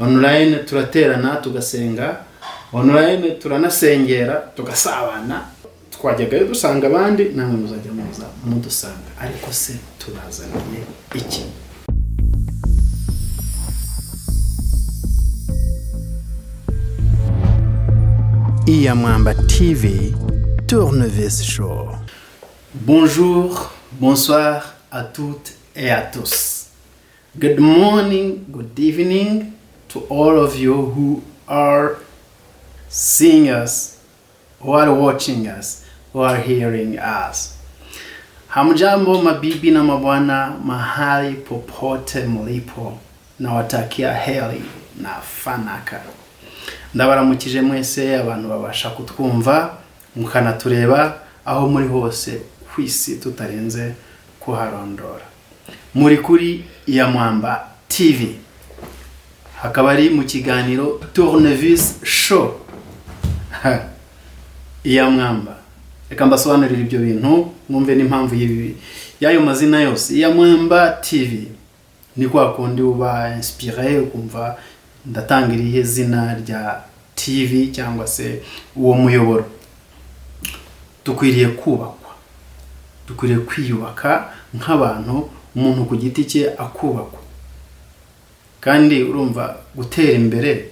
online turaterana tugasenga, online turanasengera tugasabana, twajyaga dusanga abandi namwe muzajya muza mudusanga. Ariko se turazaniye iki? Iyamwamba TV Tournevis Show. Bonjour, bonsoir à toutes et à tous. Good morning, good evening to all of you who are seeing us, who are watching us, who are hearing us. Hamjambo mabibi na mabwana mahali popote mlipo, na watakia heri na fanaka. Ndabaramukije mwese abantu babasha kutwumva mukanatureba aho muri hose kwisi tutarenze kuharondora. Muri kuri Iyamwamba TV, hakaba ari mu kiganiro Tournevis Show. Iyamwamba, reka mbasobanurire ibyo bintu mwumve n'impamvu y'ayo mazina yose. Iyamwamba TV ni kwa kundi uba inspiré ukumva ndatangiriye zina rya TV cyangwa se uwo muyoboro. Dukwiriye kubakwa, dukwiriye kwiyubaka nk'abantu, umuntu ku giti cye akubakwa. Kandi urumva gutera imbere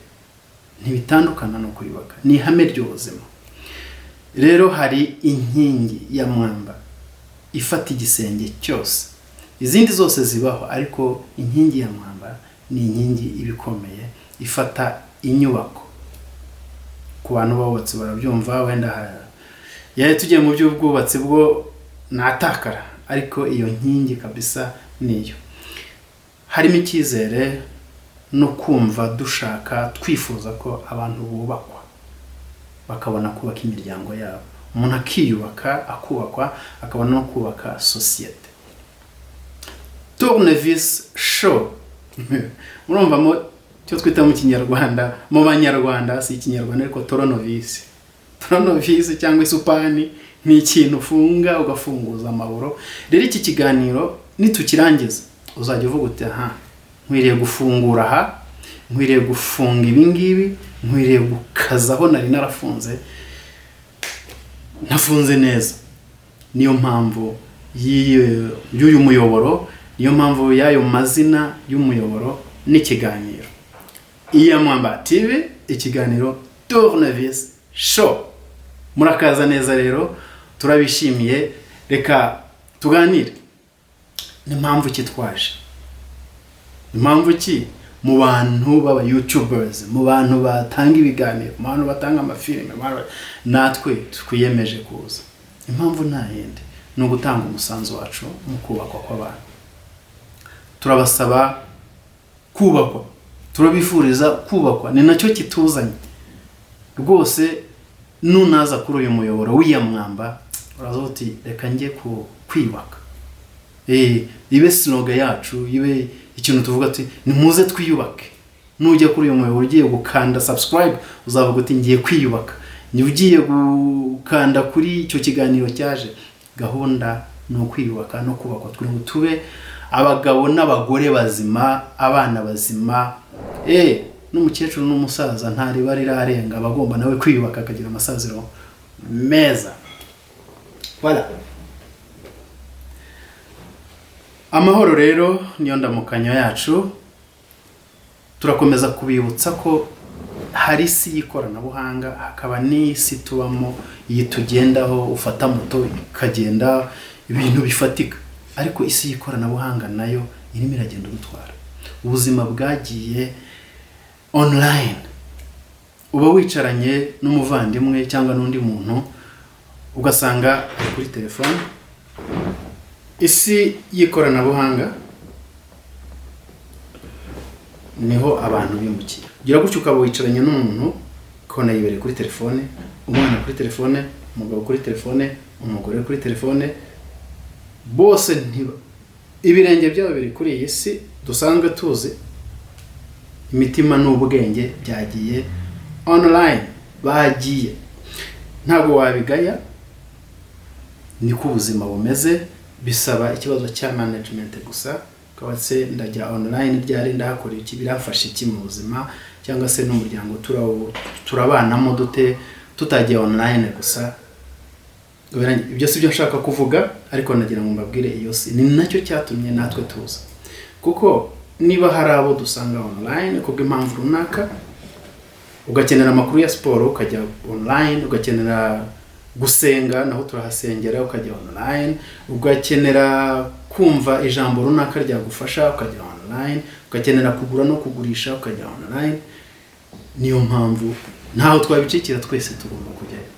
ntibitandukana no kwiyubaka, ni ihame ry'ubuzima. Rero hari inkingi ya mwamba ifata igisenge cyose. Izindi zose zibaho, ariko inkingi ya mwamba ni inkingi ibikomeye ifata inyubako. Ku bantu bawubatse barabyumva, wenda yaye tugiye mu by'ubwubatsi bwo natakara, ariko iyo nkingi kabisa niyo. Harimo icyizere no kumva dushaka twifuza ko abantu bubakwa bakabona kubaka imiryango yabo. Umuntu akiyubaka, akubakwa, akabona no kubaka sosiyete. Tournevis Show. Urumva mo cyo twita mu kinyarwanda, mu banyarwanda si ikinyarwanda ariko toronovisi. Toronovisi cyangwa isupani ni ikintu ufunga ugafunguza amaburo. Rero iki kiganiro nitukirangiza uzajya uvuga uti aha, nkwiriye gufungura aha, nkwiriye gufunga ibi ngibi, nkwiriye gukazaho nari narafunze, nafunze neza. Niyo mpamvu y'uyu muyoboro, niyo mpamvu y'ayo mazina y'umuyoboro n'ikiganiro Iyamwamba TV, ikiganiro Tournevis Show. Murakaza neza rero, turabishimiye. Reka tuganire n'impamvu kitwaje, impamvu ki mu bantu baba YouTubers, mu bantu batanga ibiganiro, mu bantu batanga amafilime, natwe twiyemeje kuza. Impamvu nta yindi ni ugutanga umusanzu wacu mu kubakwa kw'abantu. Turabasaba kubakwa, turabifuriza kubakwa, ni nacyo kituzanye rwose. Nunaza kuri uyu muyoboro w'Iyamwamba urazuti reka njye kwibaka, ibe slogan yacu, ibe ikintu tuvuga ati nimuze twiyubake. Nujya kuri uyu muyoboro ugiye gukanda subscribe, uzavuga uti ngiye kwiyubaka. Ni ugiye gukanda kuri icyo kiganiro cyaje, gahunda no kwiyubaka no kubakwa, turi ngo tube abagabo n'abagore bazima, abana bazima. N'umukecuru n'umusaza ntari bari rarenga, bagomba nawe kwiyubaka akagira amasaziro meza. Voilà. Amahoro rero niyo ndamukanyo yacu. Turakomeza kubibutsa ko hari isi y'ikoranabuhanga, hakaba n'isi tubamo iyi tugendaho, ufata moto ikagenda ibintu bifatika. Ariko isi y'ikoranabuhanga nayo irimo iragenda gutwara. Ubuzima bwagiye online. Uba wicaranye n'umuvandimwe cyangwa n'undi muntu ugasanga kuri telefone. Isi y'ikoranabuhanga niho abantu bimukiye. Gira gutyo ukaba wicaranye n'umuntu kona yibere kuri telefone, umwana kuri telefone, umugabo kuri telefone, umugore kuri telefone, bose ntiba ibirenge byabo biri kuri iyi si dusanzwe tuzi. Imitima n'ubwenge byagiye online, bagiye. Ntabwo wabigaya, niko ubuzima bumeze. Bisaba ikibazo cya management gusa kawase ndajya online ryari ndakora iki birafasha iki mu buzima cyangwa se n'umuryango turabanamo dute tutagiye online gusa. Ibyo si byo nshaka kuvuga, ariko nagira ngo mbabwire iyo si ni nacyo cyatumye natwe tuza, kuko niba hari abo dusanga online kubwo impamvu runaka, ugakenera amakuru ya siporo ukajya online, ugakenera gusenga naho turahasengera ukajya online, ugakenera kumva ijambo runaka ryagufasha ukajya online, ugakenera kugura no kugurisha ukajya online. Niyo mpamvu ntaho twabicikira, twese tugomba kujyayo.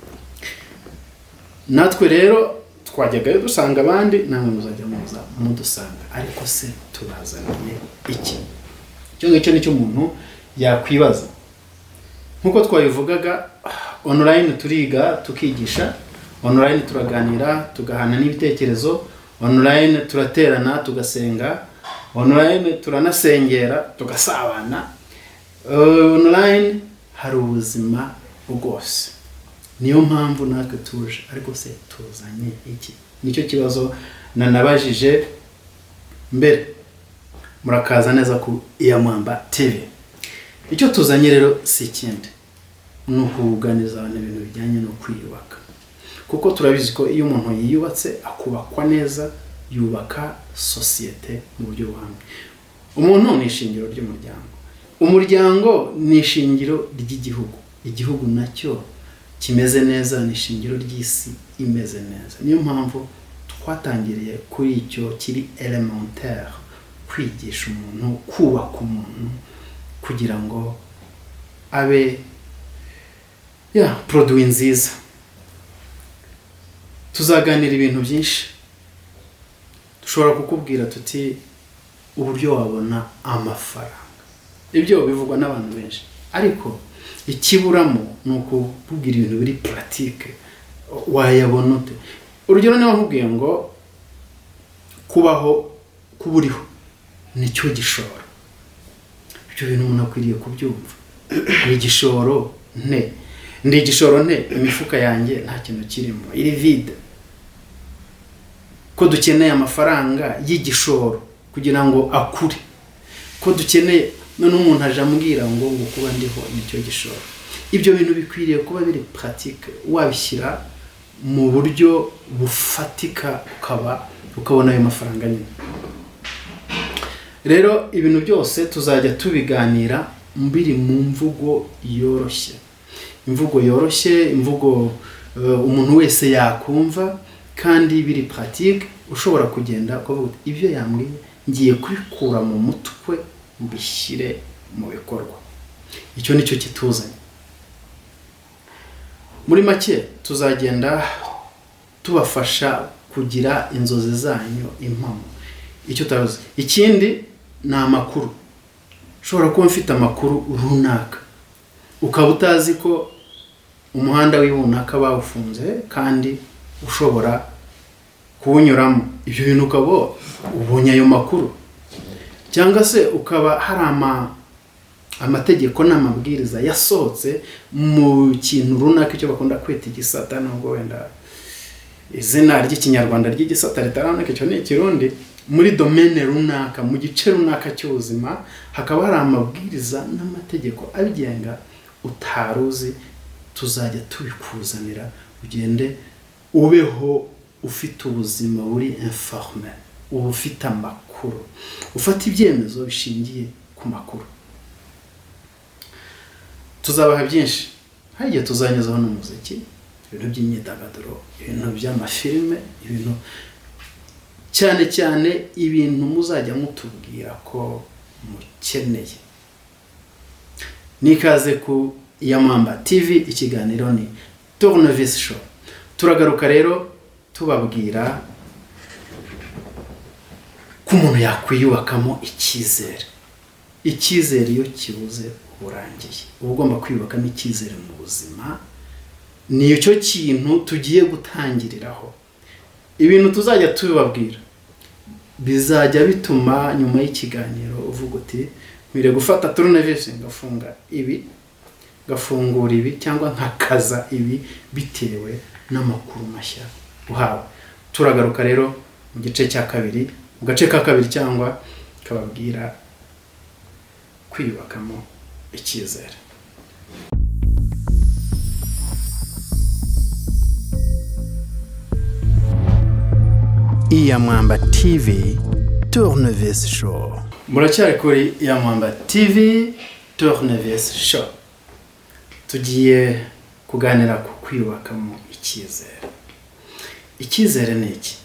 Natwe rero twajyagayo dusanga abandi, namwe muzajya muza mudusanga, ariko se tubazaniye iki? Icyo ngicyo nicyo umuntu yakwibaza. Nkuko twabivugaga, online turiga tukigisha, online turaganira tugahana n'ibitekerezo, online turaterana tugasenga, online turanasengera tugasabana, online hari ubuzima bwose. Niyo mpamvu natwe tuje, ariko se tuzanye iki? Nicyo kibazo nanabajije mbere. Murakaza neza ku Iyamwamba TV. Icyo tuzanye rero si ikindi, ni ukuganiza abantu ibintu bijyanye no kwiyubaka, kuko turabizi ko iyo umuntu yiyubatse akubakwa neza, yubaka sosiyete mu buryo buhamye. Umuntu ni ishingiro ry'umuryango, umuryango ni ishingiro ry'igihugu, igihugu nacyo kimeze neza ni ishingiro ry'isi imeze neza. Niyo mpamvu twatangiriye kuri icyo kiri elementaire, kwigisha umuntu, kubaka umuntu kugira ngo abe produit nziza. Tuzaganira ibintu byinshi, dushobora kukubwira tuti uburyo wabona amafaranga. Ibyo bivugwa n'abantu benshi, ariko ikiburamo ni ukubwira ibintu biri pratique. Wayabona ute? Urugero niba nkubwiye ngo kubaho kuburiho nicyo gishoro, ibyo bintu umuntu akwiriye kubyumva. Ni igishoro nte, ndi igishoro nte, imifuka yanjye nta kintu kirimo, iri vide. Ko dukeneye amafaranga y'igishoro kugira ngo akure, ko dukeneye none umuntu aje ambwira ngo kuba ndiho nicyo gishoro. Ibyo bintu bikwiriye kuba biri pratique, wabishyira mu buryo bufatika, ukabona ayo mafaranga nyine. Rero ibintu byose tuzajya tubiganira mbiri mu mvugo yoroshye, imvugo yoroshye, imvugo umuntu wese yakumva, kandi biri pratique. Ushobora kugenda ukavuga ibyo yambwiye ngiye kubikura mu mutwe mbishyire mu bikorwa. Icyo nicyo kituzanye. Muri make tuzagenda tubafasha kugira inzozi zanyu impamo. Icyo tavuze ikindi ni amakuru. Ushobora kuba mfite amakuru runaka, ukaba utazi ko umuhanda w'ibunaka bawufunze kandi ushobora kuwunyuramo. Ibyo bintu ukaba ubonye ayo makuru, cyangwa se ukaba hari amategeko n'amabwiriza yasohotse mu kintu runaka, icyo bakunda kwita igisata, nubwo wenda izina ry'ikinyarwanda ry'igisata ritaraboneka, icyo ni ikirundi. Muri domaine runaka, mu gice runaka cy'ubuzima, hakaba hari amabwiriza n'amategeko abigenga utaruzi. Tuzajya tubikuzanira, ugende ubeho ufite ubuzima buri informel, uba ufite amakuru, ufata ibyemezo bishingiye ku makuru. Tuzabaha byinshi, hagiye tuzanyezaho n'umuziki, ibintu by'imyidagaduro, ibintu by'amafilme, ibintu cyane cyane ibintu muzajya mutubwira ko mukeneye. Nikaze ku Iyamwamba TV, ikiganiro ni Tournevis Show. Turagaruka rero tubabwira ko umuntu yakwiyubakamo icyizere. Icyizere iyo kibuze uburangiye. Uba ugomba kwiyubakamo icyizere mu buzima. Ni cyo kintu tugiye gutangiriraho. Ibintu tuzajya tubabwira bizajya bituma nyuma y'ikiganiro uvuga uti mwire gufata Tournevis ngafunga ibi, gafungura ibi, cyangwa nkakaza ibi bitewe n'amakuru mashya uhawe. Turagaruka rero mu gice cya kabiri, mu gace ka kabiri cyangwa kababwira kwiyubakamo icyizere. Iyamwamba TV Tournevis Show. Muracyari kuri Iyamwamba TV Tournevis Show. Tugiye kuganira ku kwiyubakamo icyizere. Icyizere ni iki?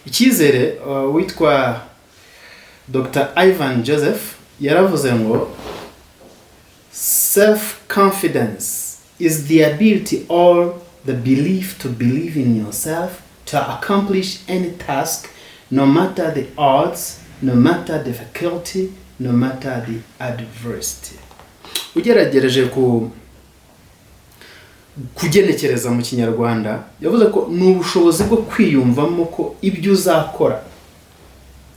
Icyizere witwa Dr. Ivan Joseph yaravuze ngo self-confidence is the ability or the belief to believe in yourself to accomplish any task, no matter the odds, no matter the difficulty, no matter the adversity. Ugeragereje kugenekereza mu Kinyarwanda yavuze ko ni ubushobozi bwo kwiyumvamo ko ibyo uzakora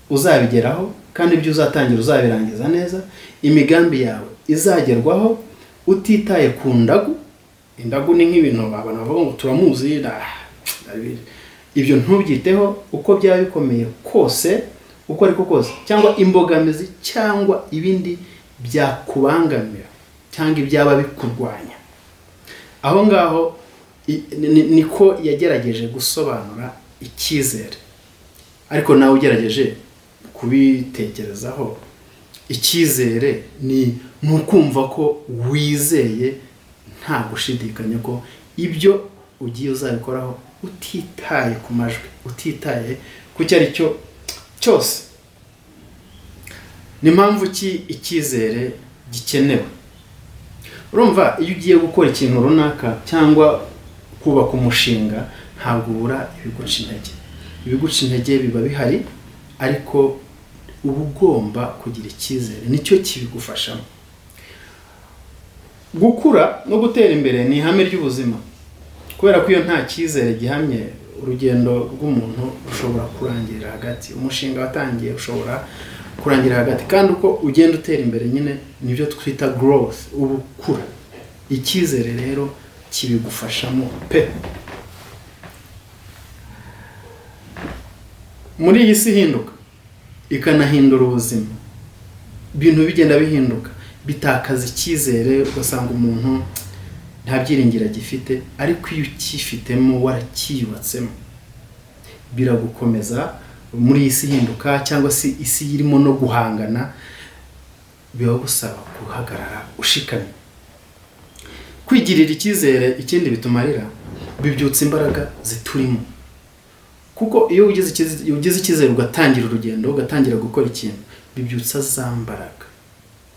uzabigeraho kandi ibyo uzatangira uzabirangiza neza, imigambi yawe izagerwaho utitaye ku ndagu. Indagu ni nk'ibintu abantu bavuga ngo turamuzi, ibyo ntubyiteho uko byaba bikomeye kose, uko ariko kose, cyangwa imbogamizi cyangwa ibindi byakubangamira cyangwa ibyaba bikurwanya. Aho ngaho niko yagerageje gusobanura icyizere. Ariko nawe ugerageje kubitekerezaho, icyizere ni ukumva ko wizeye nta gushidikanya ko ibyo ugiye uzabikoraho utitaye ku majwi, utitaye ku cyo ari cyo cyose. Ni mpamvu ki icyizere gikenewe? Urumva iyo ugiye gukora ikintu runaka cyangwa kubaka umushinga, ntabwo ubura ibiguca intege. Ibiguca intege biba bihari, ariko uba ugomba kugira icyizere, nicyo kibigufashamo. Gukura no gutera imbere ni ihame ry'ubuzima, kubera ko iyo nta cyizere gihamye, urugendo rw'umuntu rushobora kurangirira hagati, umushinga watangiye ushobora kurangirira hagati. Kandi uko ugenda utera imbere nyine nibyo twita growth, ubukura. Icyizere rero kibigufashamo pe. Muri iyi si hinduka ikanahindura ubuzima, ibintu bigenda bihinduka, bitakaza icyizere, ugasanga umuntu nta byiringiro gifite. Ariko iyo ukifitemo, warakiyubatsemo, biragukomeza. Muri iyi si hinduka cyangwa se isi irimo no guhangana, biba gusaba guhagarara ushikamye. Kwigirira icyizere ikindi bitumarira, bibyutsa imbaraga ziturimo. Kuko iyo ugize icyizere ugatangira urugendo, ugatangira gukora ikintu, bibyutsa za mbaraga,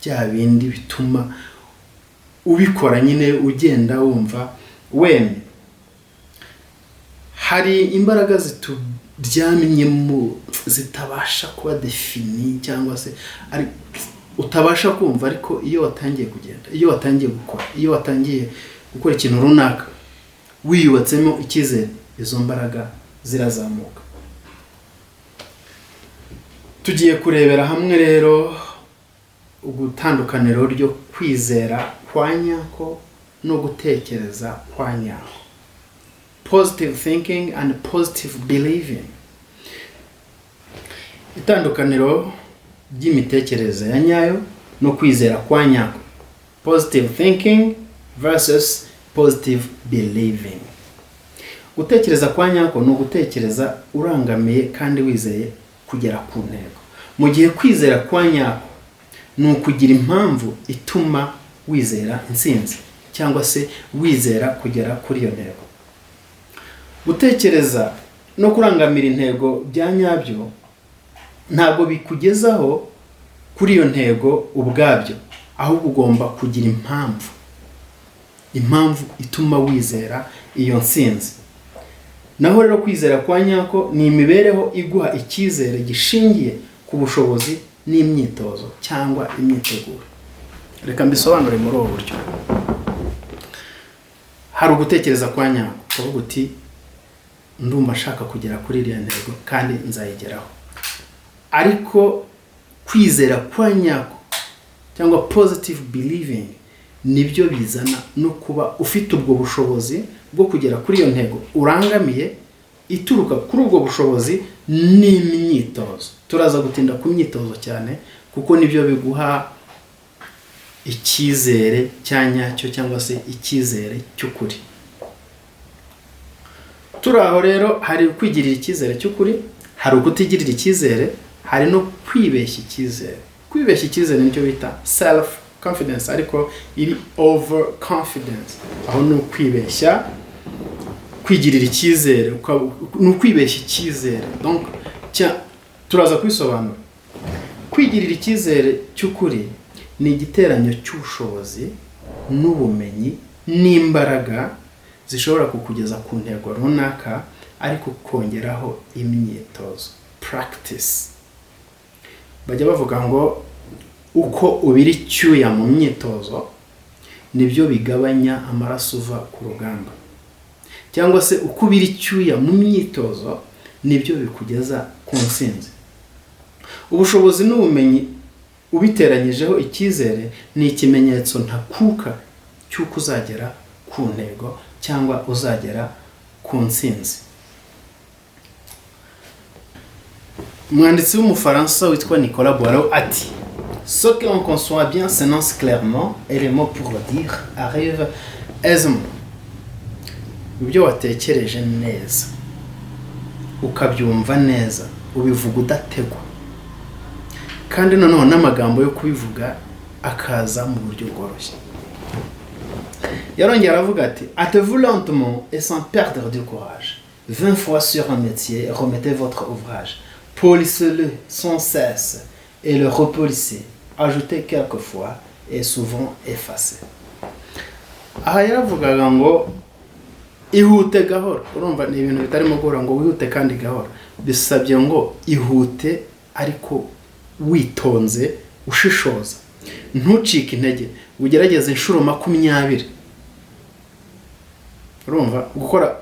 bya bindi bituma ubikora nyine ugenda wumva wemye. Hari imbaraga zituryamyemo zitabasha kuba defini cyangwa se ari utabasha kumva, ariko iyo watangiye kugenda, iyo watangiye gukora, iyo watangiye gukora ikintu runaka, wiyubatsemo icyizere, izo mbaraga zirazamuka. Tugiye kurebera hamwe rero ugutandukaniro ryo kwizera kwa nyako no gutekereza kwa nyako. Positive thinking and positive believing. Itandukaniro ry'imitekerereze ya nyayo no kwizera kwa nyako. Positive thinking versus positive believing. Gutekereza kwa nyako no gutekereza urangamiye kandi wizeye kugera ku ntego. Mu gihe kwizera kwa nyako ni ukugira impamvu ituma wizera intsinzi cyangwa se wizera kugera kuri iyo ntego. Gutekereza no kurangamira intego bya nyabyo ntabwo bikugezaho kuri iyo ntego ubwabyo, ahubwo ugomba kugira impamvu ituma wizera iyo ntsinzi. Naho rero kwizera kwa nyako ni imibereho iguha icyizere gishingiye ku bushobozi n'imyitozo cyangwa imyiteguro. Reka mbisobanure muri ubu buryo. Hari ugutekereza kwa nyako, kuvuga uti ndumva ashaka kugera kuri iriya ntego kandi nzayigeraho. Ariko kwizera kwa nyako cyangwa positive believing nibyo bizana no kuba ufite ubwo bushobozi bwo kugera kuri iyo ntego urangamiye ituruka kuri ubwo bushobozi n'imyitozo. Turaza gutinda ku myitozo cyane kuko nibyo biguha icyizere cyanyacyo cyangwa se icyizere cy'ukuri. Turaho rero hari kwigirira icyizere cy'ukuri, hari ukutigirira icyizere, hari no kwibeshya icyizere. Kwibeshya icyizere nicyo bita self confidence, ariko iri over confidence, aho no kwibeshya, kwigirira icyizere, no kwibeshya icyizere. Donc turaza kwisobanura. Kwigirira icyizere cy'ukuri ni igiteranyo cy'ubushobozi n'ubumenyi n'imbaraga zishobora kukugeza ku ntego runaka, ariko kongeraho imyitozo, practice. Bajya bavuga ngo uko ubira icyuya mu myitozo nibyo bigabanya amaraso uva ku rugamba, cyangwa se uko ubira icyuya mu myitozo nibyo bikugeza ku ntsinzi. Ubushobozi n'ubumenyi ubiteranyijeho icyizere ni ikimenyetso ntakuka cy'uko uzagera ku ntego cyangwa uzagera ku ntsinzi. Umwanditsi w'umufaransa witwa Nicolas Boileau ati: ce que l'on conçoit bien s'énonce clairement et les mots pour le dire arrivent aisément. Ibyo watekereje neza ukabyumva neza ubivuga udategwa, kandi noneho n'amagambo yo kubivuga akaza mu buryo bworoshye. Yarongera aravuga ati: hâtez-vous lentement et sans perdre du courage. 20 fois sur un métier, remettez votre ouvrage. Polissez-le sans cesse et le repolissez. Ajoutez quelquefois et souvent effacez. Aha yaravugaga ngo ihute gahoro. Urumva ni ibintu bitarimo guhora ngo wihute kandi gahoro. Bisabye ngo ihute ariko witonze, ushishoza. Ntucike intege, ugerageze inshuro 20. Urumva gukora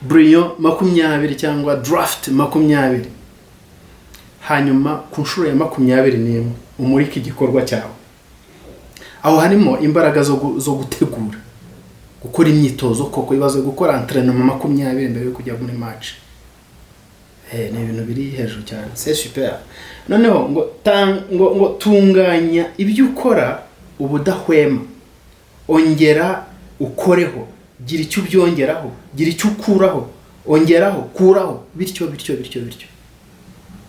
brilliant 20 cyangwa draft 20, hanyuma ku nshuro ya 21 umurika igikorwa cyawe. Aho harimo imbaraga zo gutegura, gukora imyitozo koko, ibaze gukora entraînement 20 mbere yo kujya muri match. Ni ibintu biri hejuru cyane, c'est super. Noneho ngo tunganya ibyo ukora ubudahwema, ongera ukoreho, gira icyo byongeraho, gira icyo ukuraho, ongeraho, kuraho, bityo.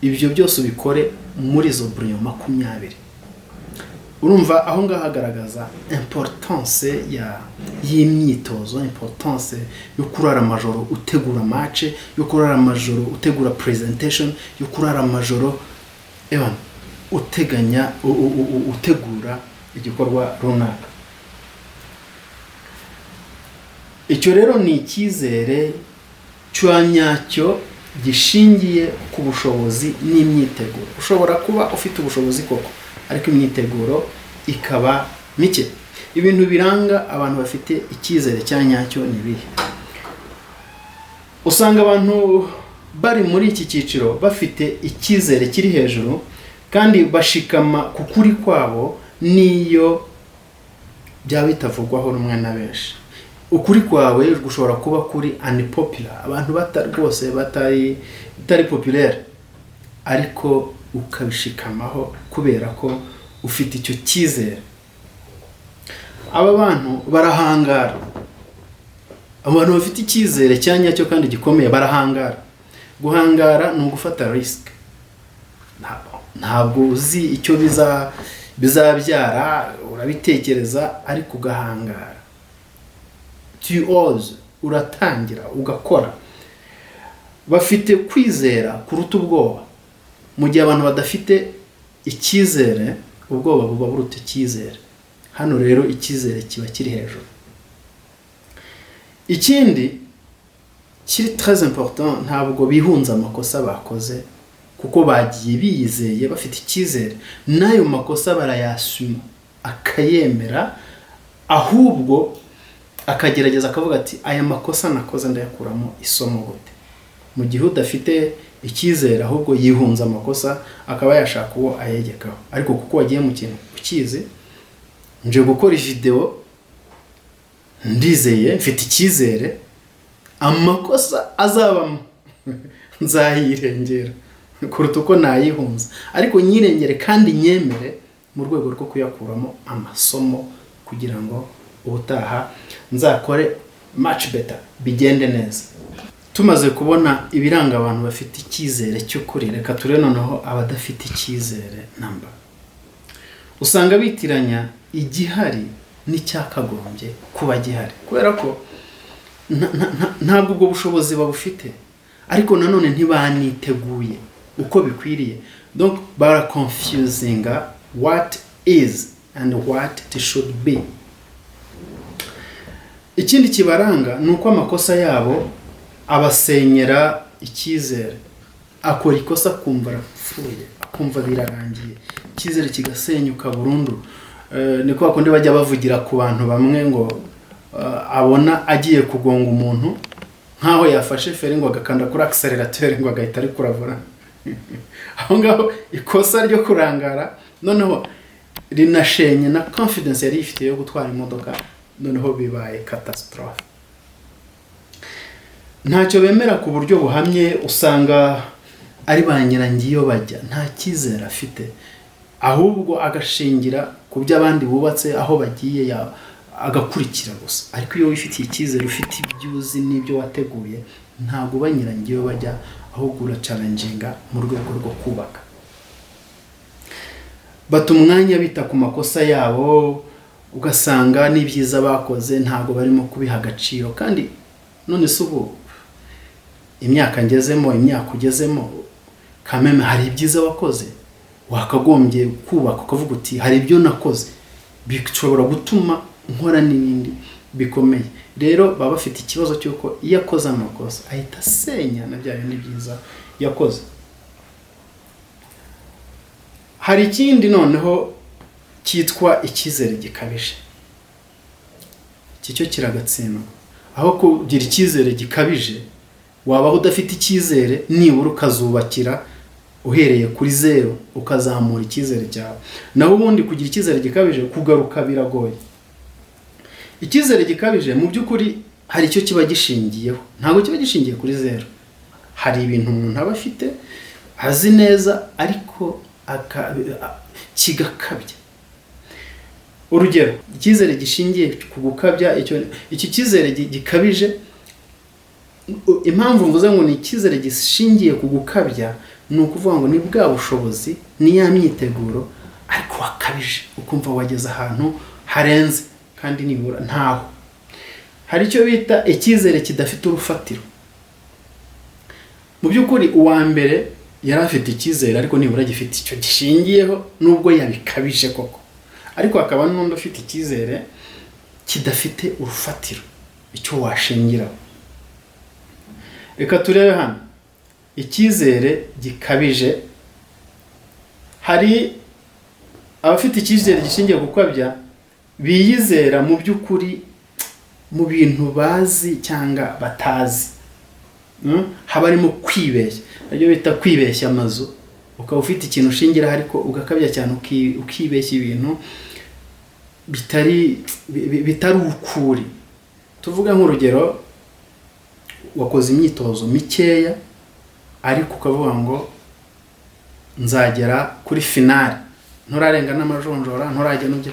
Ibyo byose ubikore muri zo brilliant 20. Urumva aho ngaho hagaragaza importance y'imyitozo, importance yo kurara amajoro utegura match, yo kurara amajoro utegura presentation, yo kurara amajoro uteganya utegura igikorwa runaka. Icyo rero ni icyizere cyanyacyo gishingiye ku bushobozi n'imyiteguro. Ushobora kuba ufite ubushobozi koko, ariko imyiteguro ikaba mike. Ibintu biranga abantu bafite icyizere cyanyacyo ni bihe. Usanga abantu bari muri iki cyiciro bafite icyizere kiri hejuru kandi bashikama ku kuri kwabo niyo byaba bitavugwaho rumwe na benshi. Ukuri kwawe gushobora kuba kuri unpopular, abantu rwose batari populaire, ariko ukabishikamaho kubera ko ufite icyo cyizere. Aba bantu barahangara. Abantu bafite icyizere cyanyacyo kandi gikomeye barahangara. Guhangara ni ugufata risk. Ntabwo uzi icyo bizabyara, urabitekereza ariko ugahangara. Tu oses, uratangira ugakora. Bafite kwizera kuruta ubwoba. Mu gihe abantu badafite icyizere, ubwoba buba buruta icyizere. Hano rero icyizere kiba kiri hejuru. Ikindi kiri très important, ntabwo bihunza amakosa bakoze kuko bagiye biyizeye bafite icyizere. Nayo makosa barayasuma, akayemera, ahubwo akagerageza akavuga ati aya makosa nakoze ndayakuramo isomo gute. Mu gihe udafite icyizere ahubwo yihunza amakosa akaba yashaka uwo ayegekaho. Ariko kuko wagiye mu kintu ukizi, nje gukora video ndizeye, mfite icyizere, amakosa azabamo nzayirengera kuruta uko nayihunza, ariko nyirengere kandi nyemere mu rwego rwo kuyakuramo amasomo kugira ngo ubutaha nzakore much better, bigende neza. Tumaze kubona ibiranga abantu bafite icyizere cy'ukuri, reka turebe noneho abadafite icyizere namba. Usanga bitiranya igihari n'icyakagombye kuba gihari, kubera ko ntabwo ubwo bushobozi babufite, ariko nanone ntibaniteguye uko bikwiriye. Donc bara confusing what is and what it should be. Ikindi kibaranga nuko amakosa yabo abasenyera icyizere. Akora ikosa kumva arapfuye, akumva birarangiye, icyizere kigasenyuka burundu. Niko bakundi bajya bavugira ku bantu bamwe ngo abona agiye kugonga umuntu nkaho yafashe feri ngo agakanda kuri accelerateur ngo agahita ari kuravura. Aho ngaho ikosa ryo kurangara noneho rinashenye na confidence yari ifite yo gutwara imodoka, noneho bibaye catastrophe. Ntacyo bemera ku buryo buhamye, usanga ari banyirangiyo bajya, nta cyizere afite, ahubwo agashingira ku by'abandi bubatse aho bagiye agakurikira gusa. Ariko iyo wifitiye icyizere, ufite ibyuzi n'ibyo wateguye, ntabwo banyirangiyo bajya, ahubwo uracalenginga mu rwego rwo kubaka. Bata umwanya bita ku makosa yabo, ugasanga n'ibyiza bakoze ntabwo barimo kubiha agaciro. Kandi none se ubu imyaka ngezemo, imyaka ugezemo, kameme hari ibyiza wakoze, wakagombye kubaka ukavuga uti hari ibyo nakoze bishobora gutuma nkora n'ibindi bikomeye. Rero baba bafite ikibazo cy'uko iyo akoze amakosa ahita asenya na bya bindi byiza yakoze. Hari ikindi noneho cyitwa icyizere gikabije. Iki cyo kiragatsindwa. Aho kugira icyizere gikabije, wabaho udafite icyizere, nibura ukazubakira uhereye kuri zero, ukazamura icyizere cyawe. Naho ubundi kugira icyizere gikabije kugaruka biragoye. Icyizere gikabije mu by'ukuri hari icyo kiba gishingiyeho, ntabwo kiba gishingiye kuri zero. Hari ibintu umuntu aba afite azi neza, ariko kigakabya. Urugero, icyizere gishingiye ku gukabya, iki cyizere gikabije, impamvu mvuze ngo ni icyizere gishingiye ku gukabya, ni ukuvuga ngo ni bwa bushobozi, ni ya myiteguro, ariko wakabije, ukumva wageze ahantu harenze kandi nibura ntaho. Hari icyo bita icyizere kidafite urufatiro. Mu by'ukuri uwa mbere yari afite icyizere, ariko nibura gifite icyo gishingiyeho, nubwo yabikabije koko. Ariko hakaba n'undi ufite icyizere kidafite urufatiro, icyo washingiraho. Reka turebe hano icyizere gikabije. Hari abafite icyizere gishingiye ku gukabya, biyizera mu by'ukuri mu bintu bazi cyangwa batazi. Haba harimo kwibeshya, aribyo bita kwibeshya amazu. Ukaba ufite ikintu ushingira, ariko ugakabya cyane, ukibeshya ibintu bitari ukuri. Tuvuga nk'urugero, wakoze imyitozo mikeya, ariko ukavuga ngo nzagera kuri finale, nturarenga n'amajonjora, nturajya n'ibyo.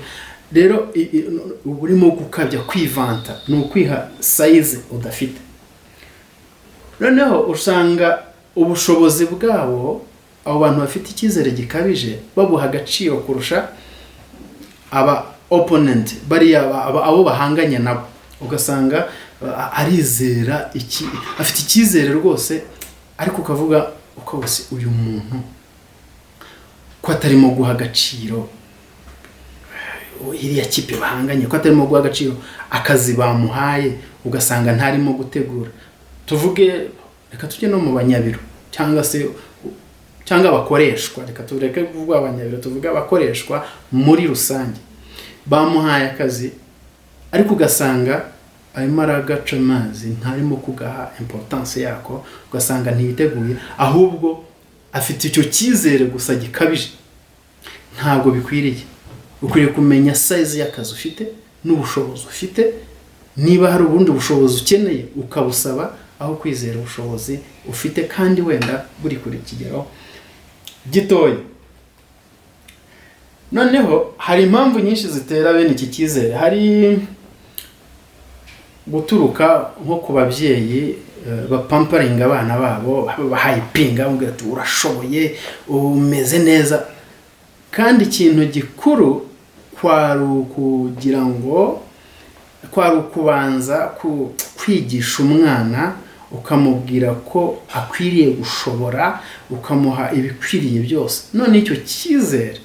Rero urimo gukabya, kwivanta, ni ukwiha size udafite. Noneho usanga ubushobozi bwabo, abo bantu bafite icyizere gikabije, babuha agaciro kurusha aba opponent, bariya abo bahanganye nabo. Ugasanga arizera afite icyizere rwose, ariko ukavuga uko wese uyu muntu ko atarimo guha agaciro iriya kipe bahanganye, ko atarimo guha agaciro akazi bamuhaye, ugasanga ntarimo gutegura. Tuvuge, reka tujye no mu banyabiro cyangwa abakoreshwa, reka tureke kuvuga abanyabiro, tuvuga abakoreshwa muri rusange. Bamuhaye akazi, ariko ugasanga arimo aragaca amazi, ntarimo kugaha importance yako, ugasanga ntiyiteguye, ahubwo afite icyo cyizere gusa gikabije. Ntabwo bikwiriye. Ukwiriye kumenya size y'akazi ufite n'ubushobozi ufite. Niba hari ubundi bushobozi ukeneye, ukabusaba aho kwizera ubushobozi ufite kandi wenda buri kuri kigero gitoya. Noneho hari impamvu nyinshi zitera bene iki cyizere. Hari guturuka nko ku babyeyi bapamparinga abana babo, bahayipinga bamubwira ati urashoboye, umeze neza. Kandi ikintu gikuru kwari ukubanza kwigisha umwana, ukamubwira ko akwiriye gushobora, ukamuha ibikwiriye byose. None icyo cyizere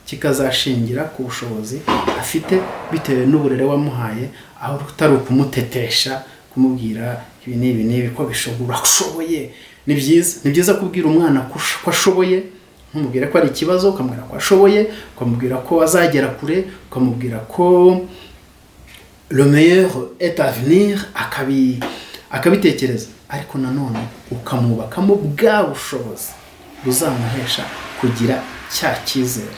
kikazashingira ku bushobozi afite bitewe n'uburere wamuhaye, aho utari ukumutetesha, kumubwira ibi n'ibi ko bishoboye. Ni byiza kubwira umwana ko ashoboye, ntumubwira ko ari ikibazo, ukamubwira ko ashoboye, ukamubwira ko azagera kure, ukamubwira ko le meilleur est à venir, akabitekereza. Ariko nanone ukamubakamo bwa bushobozi buzamuhesha kugira cya cyizere.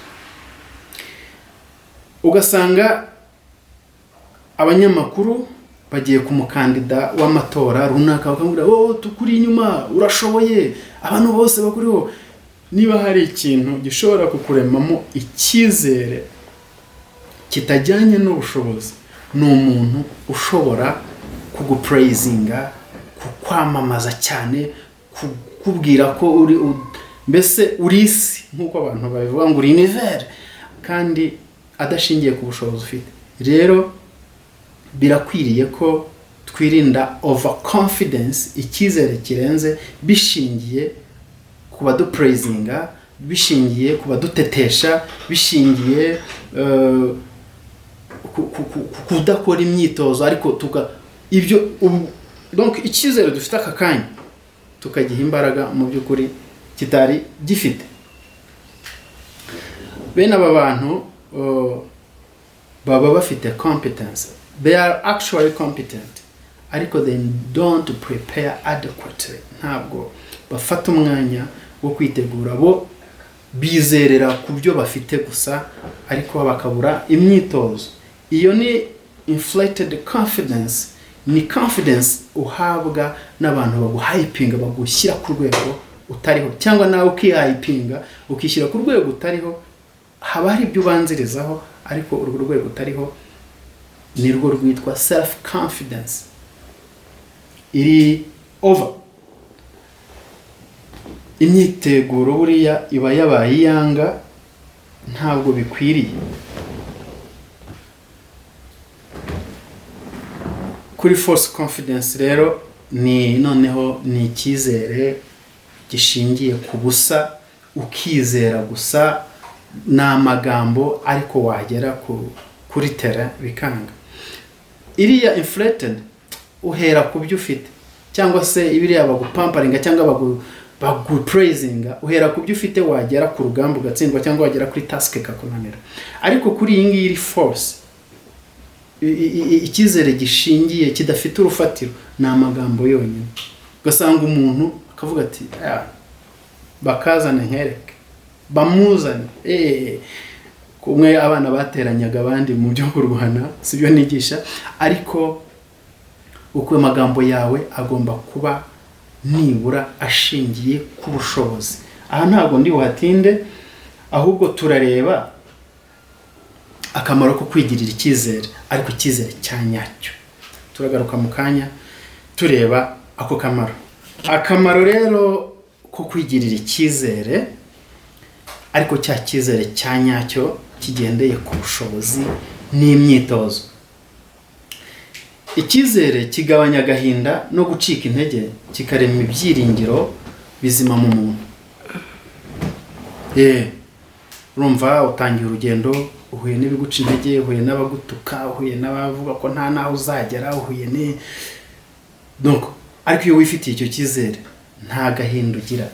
Ugasanga abanyamakuru bagiye ku mukandida w'amatora runaka, bakamubwira tukuri inyuma, urashoboye, abantu bose bakuriho. Niba hari ikintu gishobora kukuremamo icyizere kitajyanye n'ubushobozi, ni umuntu ushobora kuguprayizinga, kukwamamaza cyane, kukubwira ko mbese uri isi, nk'uko abantu babivuga ngo uri univers, kandi adashingiye ku bushobozi ufite. Rero birakwiriye ko twirinda overconfidence, icyizere kirenze, bishingiye ku baduprayizinga, bishingiye ku badutetesha, bishingiye kudakora imyitozo. Ariko ibyo donc icyizere dufite aka kanya tukagiha imbaraga mu by'ukuri kitari gifite. Bene aba bantu baba bafite competence, they are actually competent, ariko they don't prepare adequately. Ntabwo bafata umwanya wo kwitegura, bo bizerera ku byo bafite gusa, ariko bakabura imyitozo. Iyo ni inflated confidence, ni confidence uhabwa n'abantu baguhypinga, bagushyira ku rwego utariho, cyangwa nawe ukihayipinga ukishyira ku rwego utariho. Haba hari ibyo ubanzirizaho, ariko urwo rwego utariho ni rwo rwitwa self confidence, iri over. Imyiteguro buriya iba yabaye iyanga, ntabwo bikwiriye. Kuri false confidence rero noneho ni icyizere gishingiye ku busa, ukizera gusa n'amagambo, ariko wagera kuri tera bikanga. Iriya inflated uhera ku byo ufite, cyangwa se ibiriya bagupamparinga cyangwa bagupraisinga, uhera ku byo ufite, wagera ku rugamba ugatsindwa, cyangwa wagera kuri task kakunanira. Ariko kuri iyi ngiyi iri force, icyizere gishingiye kidafite urufatiro, ni amagambo yonyine. Ugasanga umuntu akavuga ati bakazane nkereke, bamuzane. Kumwe abana bateranyaga abandi mu byo kurwana, sibyo nigisha, ariko uko amagambo yawe agomba kuba nibura ashingiye ku bushobozi. Aha ntabwo ndi buhatinde, ahubwo turareba akamaro ko kwigirira icyizere, ariko icyizere cya nyacyo. Turagaruka mu kanya tureba ako kamaro. Akamaro rero ko kwigirira icyizere, ariko cya cyizere cya nyacyo kigendeye ku bushobozi n'imyitozo. Icyizere kigabanya agahinda no gucika intege, kikarema ibyiringiro bizima mu muntu. Urumva utangiye urugendo, uhuye n'ibiguca intege, uhuye n'abagutuka, uhuye n'abavuga ko nta naho uzagera, uhuye donc ariko iyo wifitiye icyo cyizere, nta gahinda ugira,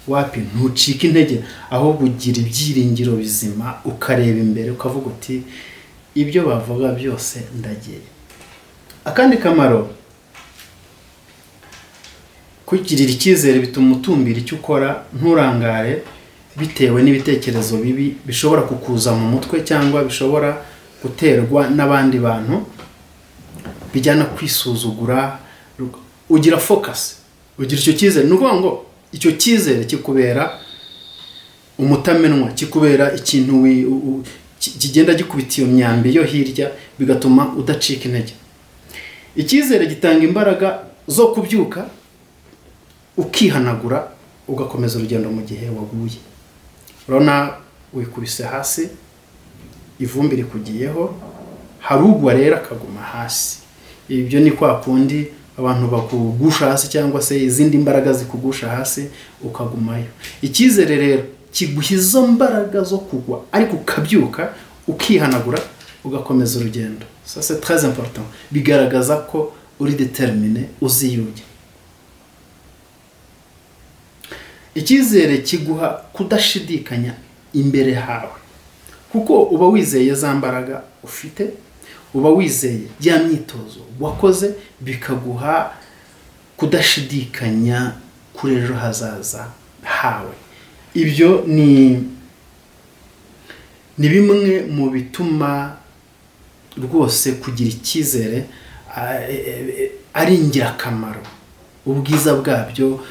wapi ntucika intege, ahubwo ugira ibyiringiro bizima, ukareba imbere, ukavuga uti ibyo bavuga byose ndagiye. Akandi kamaro, kwigirira icyizere bituma utumbira icyo ukora, nturangare bitewe n'ibitekerezo bibi bishobora kukuza mu mutwe, cyangwa bishobora guterwa n'abandi bantu bijyana kwisuzugura. ugira focus, ugira icyo cyizere. Nuko ngo icyo cyizere kikubera umutamenwa, kikubera ikintu kigenda gikubita iyo myambi yo hirya bigatuma udacika intege. Icyizere gitanga imbaraga zo kubyuka ukihanagura ugakomeza urugendo mu gihe waguye. Urabona wikubise hasi, ivumbi rikugiyeho, harugwa rero akaguma hasi. Ibyo ni kwa kundi abantu bakugusha hasi cyangwa se izindi mbaraga zikugusha hasi ukagumayo. Icyizere rero kiguha izo mbaraga zo kugwa ariko ukabyuka ukihanagura ugakomeza urugendo. Ça c'est très important. Bigaragaza ko uri determiné, uziyuge. Icyizere kiguha kudashidikanya imbere hawe, kuko uba wizeye za mbaraga ufite, uba wizeye ya myitozo wakoze, bikaguha kudashidikanya kuri ejo hazaza hawe. Ibyo ni bimwe mu bituma rwose kugira icyizere ari ingirakamaro, ubwiza bwabyo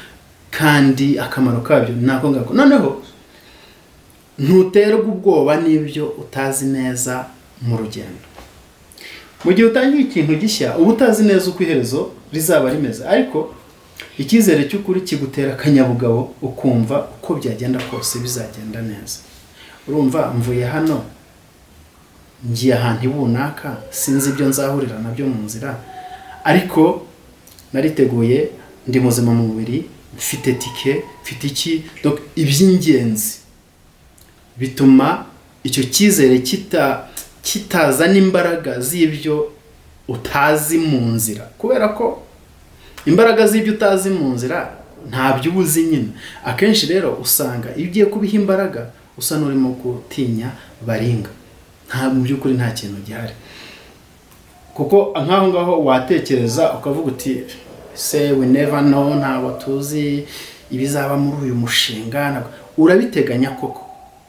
kandi akamaro kabyo nako ngako. Noneho ntuterwa ubwoba n'ibyo utazi neza mu rugendo. Mu gihe utangiye ikintu gishya uba utazi neza uko iherezo rizaba rimeze, ariko icyizere cy'ukuri kigutera akanyabugabo ukumva uko byagenda kose bizagenda neza. Urumva mvuye hano ngiye ahantu ibunaka, sinzi ibyo nzahurira nabyo mu nzira, ariko nariteguye, ndi muzima mu mubiri, mfite tike, mfite iki. Donc iby'ingenzi bituma icyo cyizere kitazana imbaraga z'ibyo utazi mu nzira, kubera ko imbaraga z'ibyo utazi mu nzira ntabyo ubuzi nyine. Akenshi rero usanga iyo ugiye kubiha imbaraga usa n'urimo gutinya baringa, nta mu by'ukuri nta kintu gihari. Kuko nkaho ngaho watekereza ukavuga uti se we never know, ntabwo tuzi ibizaba muri uyu mushinga. Urabiteganya koko,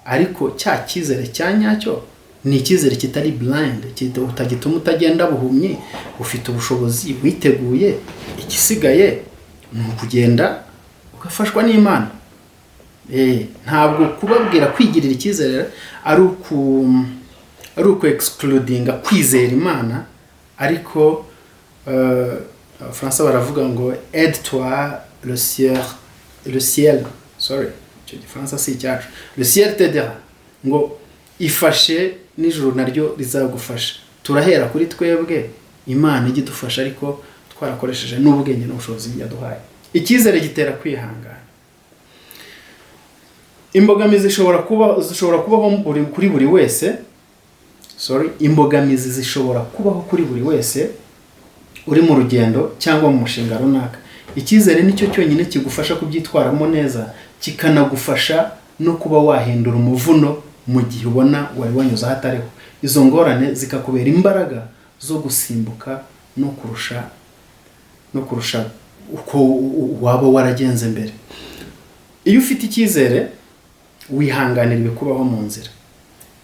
ariko cya cyizere cya nyacyo ni icyizere kitari blind, utagituma utagenda buhumyi, ufite ubushobozi, witeguye. Igisigaye ni ukugenda ugafashwa n'Imana. Ntabwo kubabwira kwigirira icyizere ari uku excludinga kwizera Imana, ariko François baravuga ngo aide-toi le ciel, sorry, icyo gifaransa si icyacu, le ciel t'aidera, ngo ifashe n'ijuru naryo rizagufasha. Turahera kuri twebwe, Imana ijya idufasha ariko twarakoresheje n'ubwenge n'ubushobozi yaduhaye. Icyizere gitera kwihangana. Imbogamizi zishobora kubaho kuri buri wese, imbogamizi zishobora kubaho kuri buri wese uri mu rugendo cyangwa mu mushinga runaka. Icyizere nicyo cyonyine kigufasha kubyitwaramo neza, kikanagufasha no kuba wahindura umuvuno mu gihe ubona wari wanyuze ahatariho. Izo ngorane zikakubera imbaraga zo gusimbuka no kurusha uko waba waragenze mbere. Iyo ufite icyizere wihanganira ibikubaho mu nzira,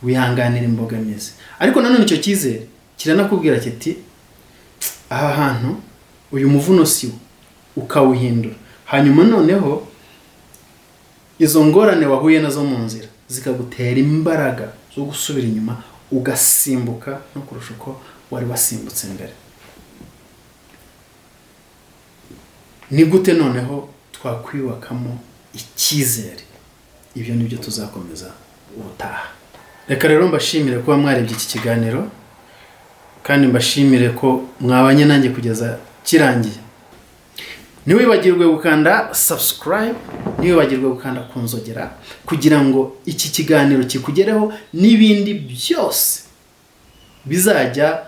wihanganira imbogamizi, ariko nanone icyo cyizere kiranakubwira kiti aha hantu uyu muvuno siwo, ukawuhindura. Hanyuma noneho izo ngorane wahuye nazo mu nzira zikagutera imbaraga zo gusubira inyuma ugasimbuka no kurusha uko wari wasimbutse mbere. Ni gute noneho twakwiyubakamo icyizere? Ibyo nibyo tuzakomeza ubutaha. Reka rero mbashimire kuba mwarebye iki kiganiro, kandi mbashimire ko mwabanye nanjye kugeza kirangiye. Ntiwibagirwe gukanda subscribe, ntiwibagirwe gukanda kunzogera, kugira ngo iki kiganiro kikugereho n'ibindi byose bizajya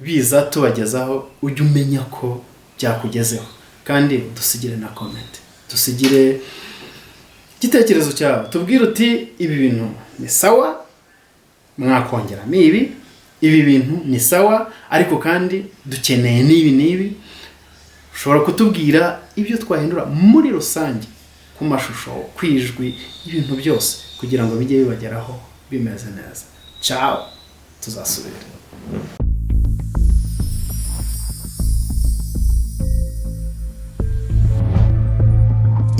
biza tubagezaho ujye umenya ko byakugezeho. Kandi dusigire na comment, dusigire igitekerezo cyawe, tubwire uti ibi bintu ni sawa, mwakongeramo ibi bintu ni sawa, ariko kandi dukeneye n'ibi. Ushobora kutubwira ibyo twahindura muri rusange, ku mashusho, kwijwi, ibintu byose, kugira ngo bijye bibageraho bimeze neza. Ciao, tuzasubira.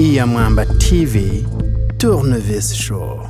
Iyamwamba TV Tournevis Show.